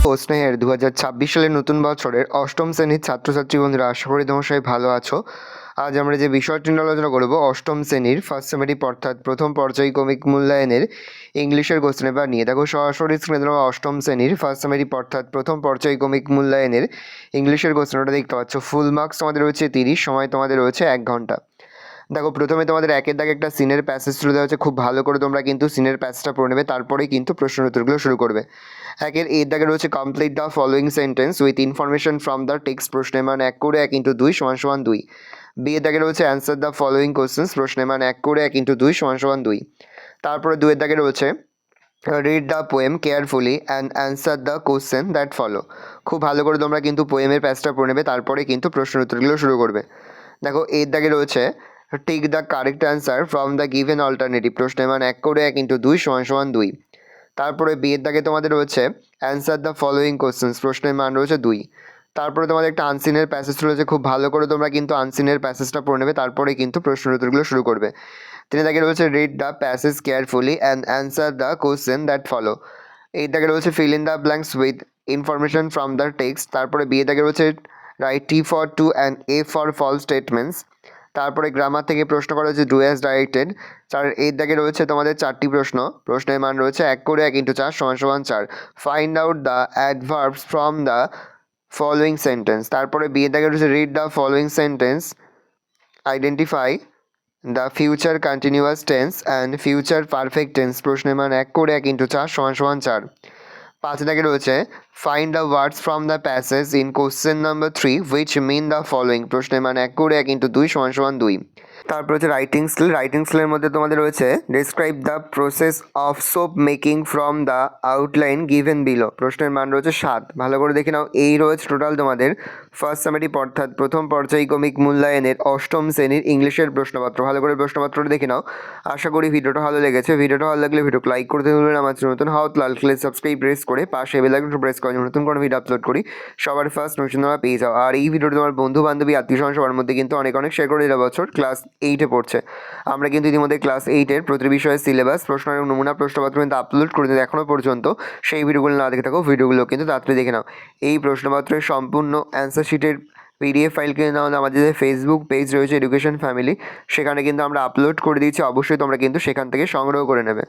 ও স্নেহের 2026 সালের নতুন বছরের অষ্টম শ্রেণীর ছাত্রছাত্রী বন্ধুরা, আশা করি তোমরা সবাই ভালো আছো। আজ আমরা যে বিষয়টি নিয়ে আলোচনা করব অষ্টম শ্রেণীর ফার্স্ট সেমিস্টার অর্থাৎ প্রথম পর্যায়ক্রমিক মূল্যায়নের ইংলিশের কোশ্চেন পেপার নিয়ে। দেখো সরাসরি স্ক্রিনে তোমরা অষ্টম শ্রেণীর ফার্স্ট সেমিস্টার অর্থাৎ প্রথম পর্যায়ক্রমিক মূল্যায়নের ইংলিশের কোশ্চেনটা দেখতে পাচ্ছ। ফুল মার্কস তোমাদের রয়েছে 30, সময় তোমাদের রয়েছে 1 ঘন্টা। দেখো প্রথমে তোমাদের একের দাগে একটা সিনের প্যাসেজ তুলে দেওয়া হচ্ছে, খুব ভালো করে তোমরা কিন্তু সিনের প্যাসেজটা পড়ে নেবে, তারপরেই কিন্তু প্রশ্ন উত্তরগুলো শুরু করবে। একের এর দাগে রয়েছে complete the following sentence with information from the text, প্রশ্নের মান 1 করে 1 × 2 = 2। বি এর দাগে রয়েছে অ্যান্সার দ্য ফলোয়িং কোশ্চেন্স, প্রশ্নের মান 1 করে 1 × 2 = 2। তারপরে 2 এর দাগে রয়েছে read the poem carefully and answer the question that follow. খুব ভালো করে তোমরা কিন্তু পোয়েমের প্যাসেজটা পড়ে নেবে, তারপরে কিন্তু প্রশ্ন উত্তরগুলো শুরু করবে। দেখো এর দাগে রয়েছে take the correct answer from the given alternative, প্রশ্নের মান 1 করে 1 × 2 = 2। তারপরে বি এর দাগে তোমাদের রয়েছে অ্যান্সার দ্য ফলোয়িং কোশ্চেন্স, প্রশ্নের মান রয়েছে 2। তারপরে তোমাদের একটা আনসিনের প্যাসেজ রয়েছে, খুব ভালো করে তোমরা কিন্তু আনসিনের প্যাসেজটা পড়ে নেবে, তারপরে কিন্তু প্রশ্ন উত্তরগুলো শুরু করবে। 3 দাগে রয়েছে read the passage carefully and answer the question that follow. এই দাগে রয়েছে fill in the blanks with information from the text. তারপরে বি এর দাগে রয়েছে write T for true and F for false statements. তারপরে গ্রামার থেকে প্রশ্ন করা হয়েছে ডু অ্যাজ ডাইরেক্টেড। এর দাগে রয়েছে তোমাদের 4টি প্রশ্ন, প্রশ্নের মান রয়েছে 1 করে 1 × 4 = 4। Find out the adverbs from the following sentence. তারপরে বি এর দাগে রয়েছে read the following sentence, identify the future continuous tense and future perfect tense, প্রশ্নের মান 1 করে 1 × 4 = 4। 5 দাগে রয়েছে find the words from the passage in question number 3 which mean the following, প্রশ্নের মান 1 করে 1 × 2 = 2। তারপর হচ্ছে রাইটিং স্কিল। রাইটিং স্কিলের মধ্যে তোমাদের রয়েছে describe the process of soap making from the outline given below, প্রশ্নের মান রয়েছে 7। ভালো করে দেখে নাও, এই রয়েছে টোটাল তোমাদের ফার্স্ট সেমিস্টার অর্থাৎ প্রথম পর্যায়ক্রমিক মূল্যায়নের অষ্টম শ্রেণীর ইংলিশের প্রশ্নপত্র। ভালো করে প্রশ্নপত্রটা দেখে নাও। আশা করি ভিডিওটা ভালো লেগেছে। ভিডিওটা ভালো লাগলে ভিডিওকে লাইক করতে ভুলবেন। আমার নতুন হাত লাল ক্লিক সাবস্ক্রাইব প্রেস করে পাশে বেল আইকনটা প্রেস করে নতুন কোনো ভিডিও আপলোড করি সবার ফার্স্ট নোটিফিকেশন তোমরা পেয়ে যাও। আর এই ভিডিওটা তোমার বন্ধু বান্ধবী আত্মীয় স্বজন সবার মধ্যে কিন্তু অনেক শেয়ার করে দিলে। বছর ক্লাস 8-এ পড়ছে, আমরা কিন্তু ইতিমধ্যে ক্লাস 8-এর প্রতি বিষয়ের সিলেবাস প্রশ্ন এবং নমুনা প্রশ্নপত্র কিন্তু আপলোড করে দিই এখনও পর্যন্ত। সেই ভিডিওগুলো না দেখে থাকো, ভিডিওগুলো কিন্তু তাড়াতাড়ি দেখে নাও। এই প্রশ্নপত্রের সম্পূর্ণ অ্যান্সার শিটের পিডিএফ ফাইল কিনে নাও। আমাদের যে ফেসবুক পেজ রয়েছে এডুকেশন ফ্যামিলি, সেখানে কিন্তু আমরা আপলোড করে দিয়েছি, অবশ্যই তোমরা কিন্তু সেখান থেকে সংগ্রহ করে নেবে।